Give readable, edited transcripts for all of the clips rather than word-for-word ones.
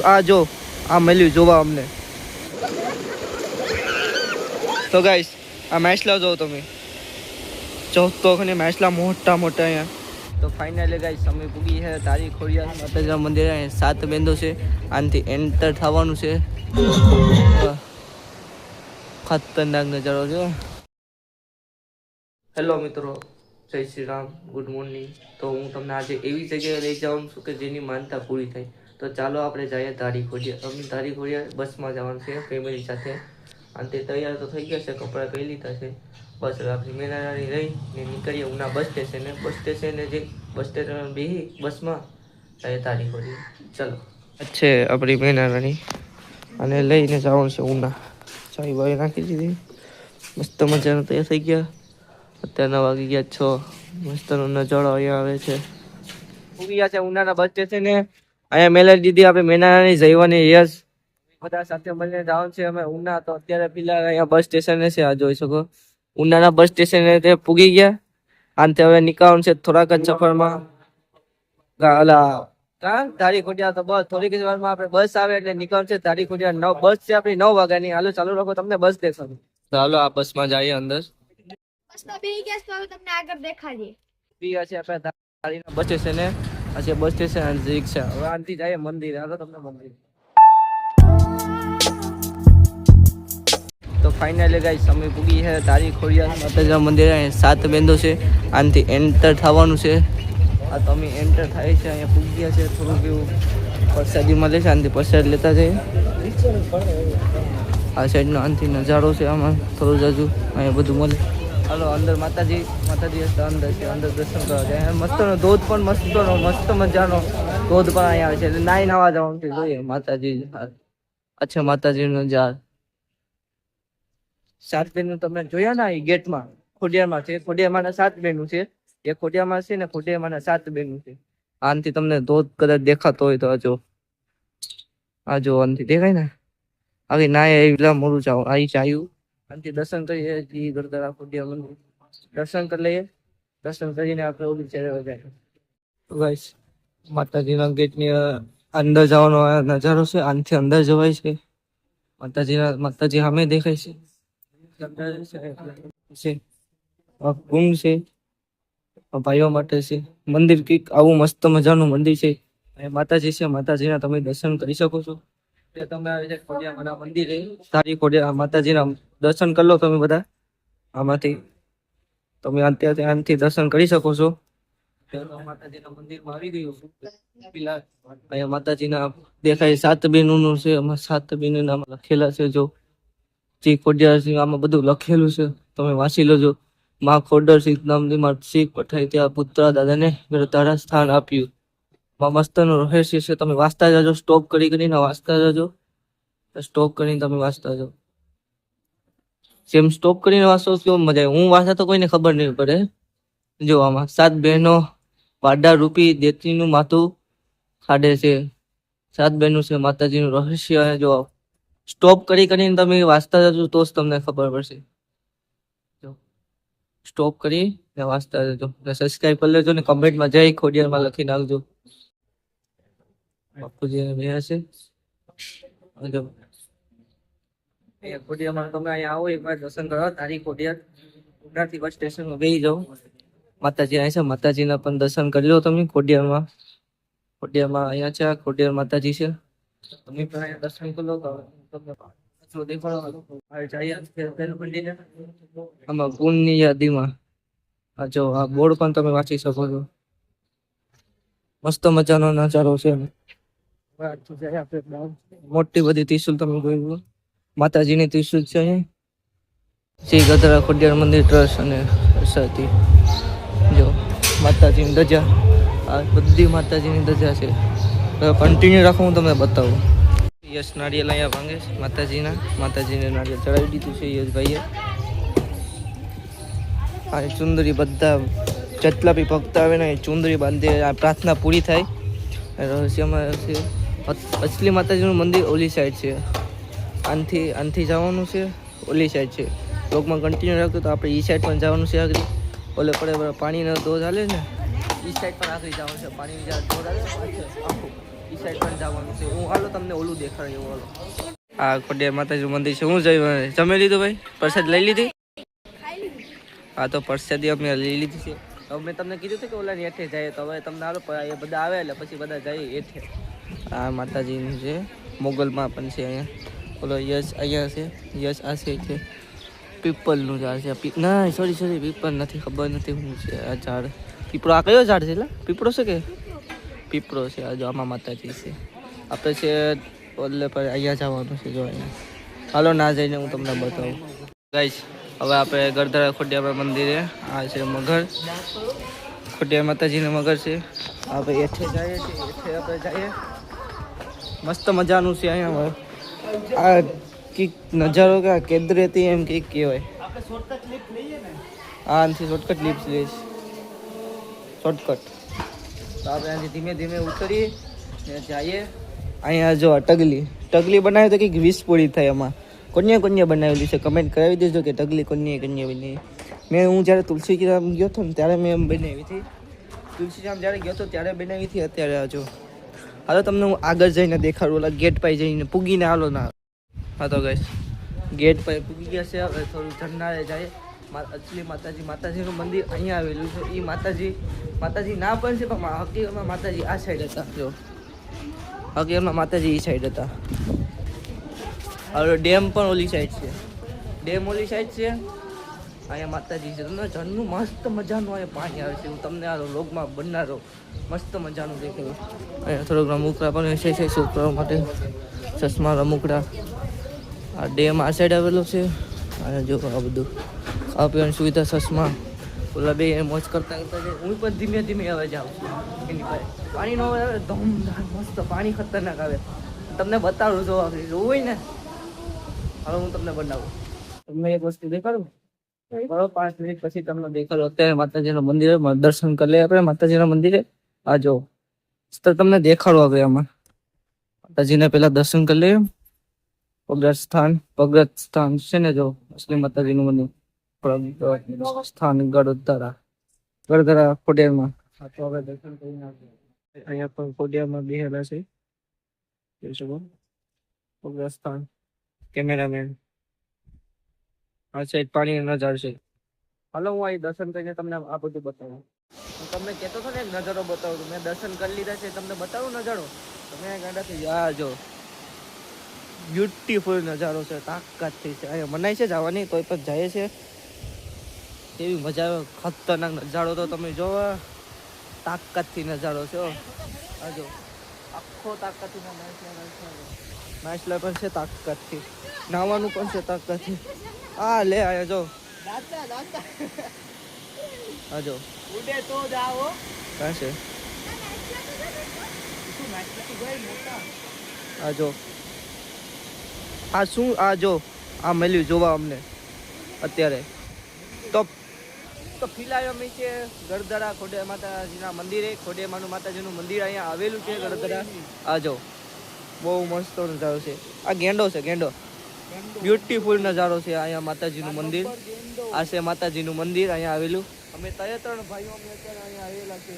આ જો આ મળ્યું જોવા અમને. તો ગાઈસ આ માછલા જો તમે ચોથો ખને માછલા મોટા મોટા અહીંયા. તો ફાઇનલી ગાઈસ અમે પૂગી છે તારી ખોડિયાર માતાજીના મંદિરે. 7 બેંદો છે, આનાથી એન્ટર થવાનું છે. ખતરનાક નજારો છે. હેલો મિત્રો, જય શ્રી રામ, ગુડ મોર્નિંગ. તો હું તમને આજે એવી જગ્યાએ લઈ જાઉં છું કે જેની માનતા પૂરી થાય. તો ચાલો આપણે જઈએ ધારી ખોડિયાર. અમે ધારી ખોડિયાર બસમાં જવાનું છે ફેમિલી સાથે. અને તે તૈયાર તો થઈ ગયા છે, કપડાં કહી લીધા છે. બસ હવે આપણી મેનારાણી રહીને નીકળીએ ઉના બસ સ્ટેશને. બસ સ્ટેશને જે બસ સ્ટેશન બેસી બસમાં જઈએ ધારી ખોડિયાર. ચાલો છે આપણી મેનારાણી અને લઈને જવાનું છે ઉના. ચાઈ બાઈ નાખી દીધી, મસ્ત મજાનો તૈયાર થઈ ગયા. અત્યારના વાગી ગયા 6. મસ્તનો નજારો અહીંયા આવે છે. ઉભી ગયા છે ઉનાના બસ સ્ટેશને. અહીંયા મેલા દીધી આપણે મેનારાણી જઈવાની યસ બધા સાથે મળીને જવાનું છે અમે ઉના. તો અત્યારે ફિલહાલ અહીંયા બસ સ્ટેશને છે, આ જોઈ શકો. ઉનાના બસ સ્ટેશને તે પૂગી ગયા. આનથી હવે નીકળવાનું છે થોડાક જ સફરમાં. ધારી ખોડિયાર. તો બસ થોડીક જ વારમાં આપણે બસ આવે એટલે નીકળવાનું છે ધારી ખોડિયાર. બસ છે આપણી 9 વાગ્યાની. હાલો ચાલુ રાખો, તમને બસ દેખાડું. ચાલો આ બસમાં જઈએ અંદર. બસમાં બેહી ગયા તો હવે તમને આગળ દેખાડીએ. બસ સ્ટેશને આજે બસ સ્ટેશન અને રિક્ષા. હવે આનથી જઈએ મંદિર. હાલો તમને મંદિર. તો ફાઇનલી ગાઈસ અમે પૂગી છે ધારી ખોડિયાર માતાજીના મંદિરે. 7 બેંદો છે, આનાથી એન્ટર થવાનું છે. આ તો અમે એન્ટર થાય છે, અહીંયા પૂગી ગયા છે. થોડુંક એવું પ્રસાદી મળે છે, આનાથી પ્રસાદ લેતા જઈએ. આ સાઈડનો આનાથી નજારો છે, આમાં થોડું જાજુ અહીંયા બધું મળે. હાલો અંદર માતાજી અંદર છે, અંદર દર્શન કરવા જાય. મસ્તનો ધોધ પણ મસ્ત મજાનો ધોધ પણ અહીંયા આવે છે, એટલે નાઈ નાવા જવાનું છે. જોઈએ માતાજી. અચ્છા માતાજીનો ઝાડ. 7 બેનું તમે જોયા ને એ ગેટમાં ખોડિયારમાં છે. ખોડિયારમાં 7 બેનું છે. એ ખોડિયામાં છે ને ખોડિયામાં 7 બેનું છે. આનાથી તમને ધોધ કદાચ દેખાતો હોય તો આજો આનાથી દેખાય ને. આવી નાય એલા મોડું જાવ આવી ચાયું. આનાથી દર્શન કરીએ ગરદરા ખોડિયાર મંદિર. દર્શન કરી લઈએ. દર્શન કરીને આપણે ઓલી ચેડવા જાય. ગાઈસ માતાજીના ગેટની અંદર જવાનો નજારો છે. આનાથી અંદર જવાય છે. માતાજી સામે દેખાય છે. કુંડ છે, ભાઈઓ માટે છે મંદિર. કઈક આવું મસ્ત મજાનું મંદિર છે. માતાજી છે, માતાજીના તમે દર્શન કરી શકો છો. તમે ખોડિયાર મંદિર ધારી ખોડિયાર માતાજીના દર્શન કરી લો તમે બધા. આમાંથી તમે આનાથી દર્શન કરી શકો છો. માતાજીના મંદિરમાં આવી ગયું છું. અહીંયા માતાજીના દેખાય 7 બેનું છે. આમાં 7 બેનું નામ લખેલા છે. જો જે ખોડિયાર છે આમાં બધું લખેલું છે, તમે વાંચી લેજો. માં ખોડર સિંહ નામની શીખ પઠાઈ ત્યાં પુત્ર દાદાને તારા સ્થાન આપ્યું. માં મસ્તનું રહસ્ય છે, તમે વાંચતા જજો. સ્ટોપ કરીને વાંચતા જજો. સ્ટોપ કરીને તમે વાંચતા જાઓ. જેમ સ્ટોપ કરીને વાંચો કેવું મજા આવે. હું વાંચા તો કોઈને ખબર નહીં પડે. જો આમાં 7 બહેનો વાડા રૂપી દેતીનું માથું ખાડે છે. 7 બહેનો છે, માતાજીનું રહસ્ય. જો સ્ટોપ કરીને તમે વાંચતા જજો તો જ તમને ખબર પડશે. સ્ટોપ કરીને વાંચતા જજો. સબસ્ક્રાઇબ કરી લેજો ને કમેન્ટમાં જય ખોડિયારમાં લખી નાખજો. બાપુજી બે છે. ખોડિયારમાં તમે અહીંયા આવો એકવાર દર્શન કરવા. ધારી ખોડિયાર ઉનાથી બસ સ્ટેશનમાં બેસી જાઓ. માતાજી અહીંયા છે, માતાજીના પણ દર્શન કરી લો તમે. ખોડિયારમાં અહીંયા છે ખોડિયાર માતાજી છે. તમે પણ અહીંયા દર્શન કરી લો. આમાં પૂનની યાદીમાં જો આ બોર્ડ પણ તમે વાંચી શકો છો. મસ્ત મજાનો નજારો છે. મોટી બધી ત્રિશુલ તમે જોયું. માતાજીની ત્રિશુલ છે અહીંયા. શ્રી ગદરા ખોડિયાર મંદિર ટ્રસ્ટ અને સરથી જો માતાજીની ધજા. આ બધી માતાજીની ધજા છે. કન્ટિન્યુ રાખો, હું તમને બતાવું. યશ નારિયેલ અહીંયા ભાંગે છે માતાજીને નારિયેલ ચડાવી દીધું છે યશભાઈએ. આ ચુંદરી બધા જેટલા બી ભક્ત આવે ને એ ચુંદરી બાંધે. આ પ્રાર્થના પૂરી થાય. રહસ્યમાં છે અસલી માતાજીનું મંદિર ઓલી સાઈડ છે. આનથી જવાનું છે, ઓલી સાઈડ છે. બ્લોગમાં કન્ટિન્યુ રાખતો તો આપણે એ સાઈડ પણ જવાનું છે. આગળ ઓલે પડે પાણીનો ધોધ હાલે ને, એ સાઈડ પણ આગળ જવાનું છે. પાણીની જ્યાં ધોધ હાલે આખું એ સાઈડ પણ જવાનું છે. હું હાલો તમને ઓલું દેખાડ્યું હાલો. આ ખોડિયાર માતાજીનું મંદિર છે. હું જમી લીધું ભાઈ? પ્રસાદ લઈ લીધી? ખાઈ લીધું. હા તો પ્રસાદી અમે લઈ લીધી છે. હવે મેં તમને કીધું હતું કે ઓલા હેઠે જાય તો હવે તમને હાલો એ બધા આવે એટલે પછી બધા જાય હેઠે. આ માતાજીનું છે. મોગલમાં પણ છે અહીંયા. ઓલો યશ અહીંયા છે. યશ આ છે. પીપલનું ઝાડ છે. ના સોરી પીપલ નથી, ખબર નથી શું છે આ ઝાડ. પીપળો આ કયો ઝાડ છે? એટલે પીપળો છે કે પીપળો છે? આ જો આમાં માતાજી છે. આપણે છે ઓલે પર અહીંયા જવાનું છે. જો અહીંયા હાલો ના જઈને હું તમને બતાવું ગાઈસ. હવે આપણે ગરધરા ખોડિયાર મંદિરે આ છે મગર, ખોડિયાર માતાજીનું મગર છે. આપણે હેઠે જઈએ છીએ. હેઠે આપણે જઈએ. મસ્ત મજાનું છે અહીંયા. આ કઈક નજારો કે કેદરેતી એમ કઈક કહેવાય. હા આનાથી શોર્ટકટ લીપ્સ લઈશ. શોર્ટકટ તો આપણે અહીંથી ધીમે ધીમે ઉતરીએ ને જઈએ. અહીંયા જો ટગલી બનાવી તો કંઈક 20 પૂરી થાય. એમાં કોને બનાવેલી છે કમેન્ટ કરાવી દેજો કે ટગલી કોને બની. હું જ્યારે તુલસીરામ ગયો હતો ને ત્યારે મેં એમ બનાવી હતી. તુલસીરામ જ્યારે ગયો હતો ત્યારે બનાવી હતી. અત્યારે જો હાલો તમને હું આગળ જઈને દેખાડું. ઓલા ગેટ પર જઈને પૂગીને હાલો ના. હા તો ગાઈસ ગેટ પર પૂગી ગયા છે. હવે થોડું ઝરનારે જાય. અસલી માતાજીનું મંદિર અહીંયા આવેલું છે. એ માતાજી ના પણ છે પણ હકીકતમાં માતાજી આ સાઈડ હતા. જો હકીકતમાં માતાજી એ સાઈડ હતા. હવે ડેમ પણ ઓલી સાઈડ છે. ડેમ ઓલી સાઈડ છે. અહીંયા માતાજી છે. તમને ઝરનું મસ્ત મજાનું અહીંયા પાણી આવે છે. હું તમને આ વ્લોગમાં બનારો મસ્ત મજાનું દેખાયું. અહીંયા થોડોક રમૂકડા પણ છે છોકરાઓ માટે. ચશ્મા રમૂકડા. આ ડેમ આ સાઈડ આવેલો છે. અને જો આ બધું ખાવા પીવાની સુવિધા, ચશ્મા ઓલા બે મોજ કરતા જાય. હું પણ ધીમે ધીમે હવે જાઉં છું એની પાસે. પાણીનો આવે ધમધાર મસ્ત પાણી ખતરનાક આવે. તમને બતાવું જોવું હોય ને. હવે હું તમને બનાવું. તમને એક વસ્તુ દેખાડું બરોબર. 5 મિનિટ પછી તમને દેખાડું. અત્યારે માતાજીનું મંદિર દર્શન કરી લે આપણે માતાજીના મંદિરે. આ જો તો તમને દેખાડું હવે આમાં માતાજીને પેલા દર્શન કરી લે. ભગત સ્થાન છે ને જો અસલી માતાજીનું મંદિર. સ્થાન ગરધરા ખોડિયારમાં. હા તો હવે દર્શન કરીને અહીંયા પણ ખોડિયારમાં બેહેલા છે. જોઈ શકો ભગત સ્થાન. કેમેરામેન આ સાઈડ પાણી નજારો છે. હાલો હું અહીં દર્શન કરીને તમને આ બધું બતાવું. હું તમને કહેતો હતો ને એક નજારો બતાવું. મેં દર્શન કરી લીધા છે. તમને બતાવું નજારો. તમે ગાડાથી આ જો બ્યુટીફુલ નજારો છે. તાકાતથી છે. અહીંયા મનાય છે જવાની તોય પણ જાય છે. કેવી મજા આવે. ખતરનાક નજારો તો તમે જોવો. તાકાતથી નજારો છે. આ જો આખો તાકાતથી નાઈસલા પણ છે. તાકાતથી નાવાનું પણ છે. તાકાતથી આ લે આયા જો આ જો ઉડે તો જાઓ. કાં છે આ જો આ શું આ જો આ મળ્યું જોવા અમને અત્યારે. તો ફિલાય અમે છે ગરધરા ખોડિયાર માતાજીના મંદિરે. ખોડિયાર માતાજીનું મંદિર અહીંયા આવેલું છે ગરધરા. આ જો બહુ મસ્ત નજારો છે. આ ગેંડો છે. ગેંડો બ્યુટીફુલ નજારો છે. અહીંયા માતાજીનું મંદિર. આ છે માતાજીનું મંદિર અહીંયા આવેલું. અમે 3 ભાઈઓ અમે અત્યારે અહીંયા આવેલા છે.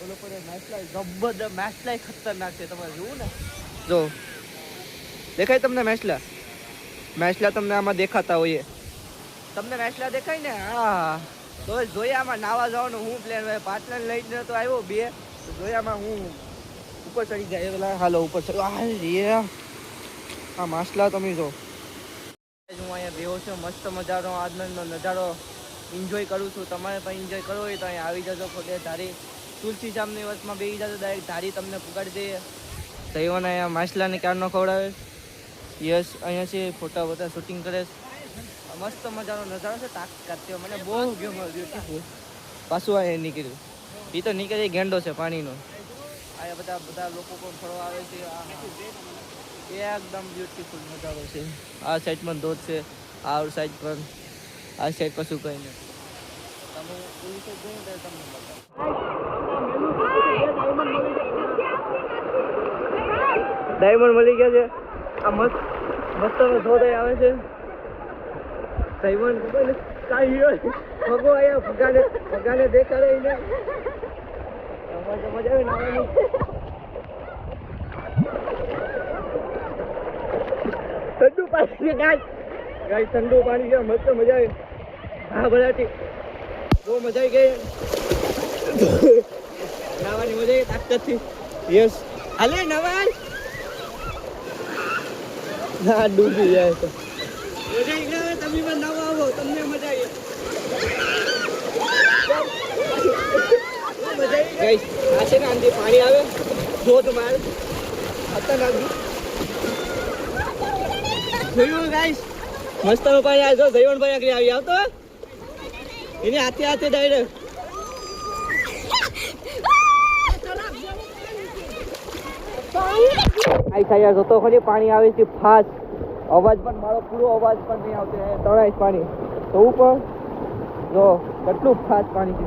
એ લોકોને મેસલાઈ જબરદસ્ત મેસલાઈ ખતરનાક છે. તમારે જોવું ને જો દેખાય તમને મેસલા તમને આમાં દેખાતા હોઈએ. તમને મેસલા દેખાય ને? હા તો જોયામાં નાવા જવાનું હું પ્લેન હોય. પાટલાને લઈને તો આવ્યો 2 તો જોયામાં હું ઉપર ચડી જાય. પેલા હાલો ઉપર ચડી. આ માસલા તમે જો. હું અહીંયા બેહો છું. મસ્ત મજાનો આજનો નજારો એન્જોય કરું છું. તમારે પણ એન્જોય કરવો હોય તો અહીંયા આવી જજો. ખોડિયાર ધારી તુલસી જામની વચમાં બેસી જજો. ડાયરેક્ટ ધારી તમને પુગાડી દઈએ. દઈઓને અહીંયા માછલાને ક્યારનો ખવડાવે. યસ અહીંયા છે. ફોટા બધા શૂટિંગ કરે. મસ્ત મજાનો નજારો છે. તાકાત મને બહુ ગમ્યો. પાછું અહીંયા નીકળ્યું. એ તો નીકળે ગેંડો છે પાણીનો. અહીંયા બધા લોકો પણ ફરવા આવે છે. એકદમ બ્યુટીફુલ નજારો છે. આ સાઈડ પણ ધોધ છે. આ સાઈડ પણ આ સાઈડ પર શું કઈ નહીં. તમે એવી સાઈડ જોઈને તમને ડાયમંડ મળી ગયા છે. આ મસ્ત ધોધ આવે છે. ડાયમંડ ભગો અહીંયા ભગાને દેખાડે ને મજા આવે નાવાની. પાણી છે ગાઈસ. ગાઈસ ઠંડુ પાણી છે, મસ્ત મજા આવી. હા બધાથી બહુ મજા આવી ગઈ. નાવાની મજા આવી તાકાતથી. યસ હાલે નવાય. ના ડૂબી જાય તો મજા આવી ગઈ. તમે પણ નવા આવો, તમને મજા આવી. ગાઈસ આ છે ને આંધી પાણી આવે ધોધમાર ખતરનાક. જોયું ગાઈસ મસ્ત નું પાણી આવે. જો જયવણભાઈ આગળ આવી આવતો એની હાથે હાથે ડાયરેક્ટ. આઈ થાય જોતો ખરી પાણી આવે છે ફાસ્ટ. અવાજ પણ મારો પૂરો અવાજ પણ નહીં આવતો. તળાય પાણી તો ઉપર જો કેટલું ફાસ્ટ પાણી છે.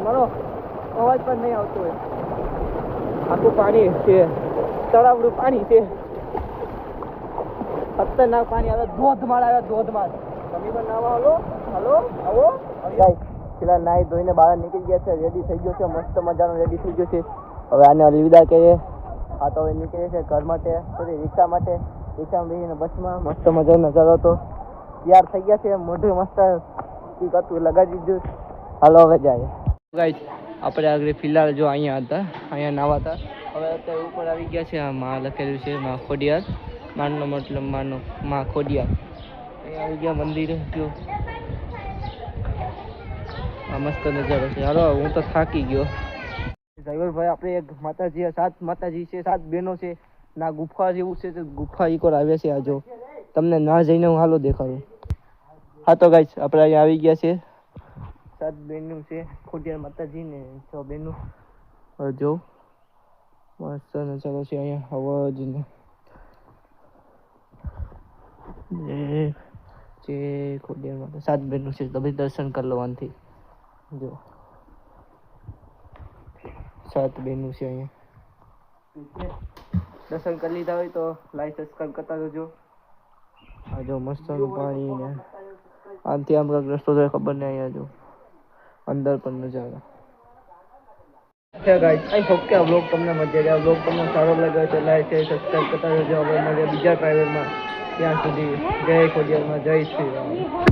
મારો અવાજ પણ નહીં આવતો હોય. આખું પાણી છે, તળાવડું પાણી છે. ખતરનાક પાણી આવે, ધોધમાર આવે, ધોધમાર. તમે પણ નાવા હાલો હાલો આવો. પેલા નાઈ ધોઈને બહાર નીકળી ગયા છે, રેડી થઈ ગયો છે, મસ્ત મજાનો રેડી થઈ ગયો છે. હવે આને અલવિદા કહીએ. આ તો હવે નીકળે છે ઘર માટે, સોરી રિક્ષા માટે. રિક્ષામાં બેસીને બસમાં મસ્ત મજાનો નજારો હતો. તૈયાર થઈ ગયા છે, મોઢું મસ્ત હતું લગાડી દીધું. હાલો હવે જાય. ગાઈસ આપણે આગળ ફિલહાલ જો અહીંયા હતા, અહીંયા નાવા હતા. હવે અત્યારે ઉપર આવી ગયા છે. આ માં લખેલું છે માં ખોડિયાર. માનો મતલબ માનો માં ખોડિયાર. અહીંયા આવી ગયા મંદિર. જો આ મસ્ત નજારો છે. હાલો હું તો થાકી ગયો. ડ્રાઈવર ભાઈ આપણે એક માતાજી, 7 માતાજી છે, 7 બહેનો છે. ના ગુફા જેવું છે, તો ગુફા ઈકોર આવ્યા છે. આ જો તમને ના જઈને હું હાલો દેખાડું. હા તો ગાઈસ આપણે અહીંયા આવી ગયા છે. 7 બહેનો છે, ખોડિયાર માતાજી ને 6 બહેનો. જો મસ્ત નજારો છે અહીંયા. અવાજ ને જે ખોડિયાર માતા 7 બહેનો છે. તમે દર્શન કરી લો આનથી. જો 7 બહેનો છે અહીંયા. દર્શન કરી લીધા હોય તો લાઈક સબસ્ક્રાઈબ કરતા રહેજો. આ જો મસ્ત પાણી ને આનથી આમ કંઈક રસ્તો તો ખબર નહીં. અહીંયા જો અંદર પણ નજારો. ગાઈસ આઈ હોપ કે આ વ્લોગ તમને મજા આવે. આ વ્લોગ તમને સારો લાગ્યો તો લાઈક શેર સબસ્ક્રાઈબ કરતા રહેજો. હવે મળીએ બીજા ટ્રાવેલમાં. ત્યાં સુધી જય ખોડિયારમાં, જય શ્રી રામ.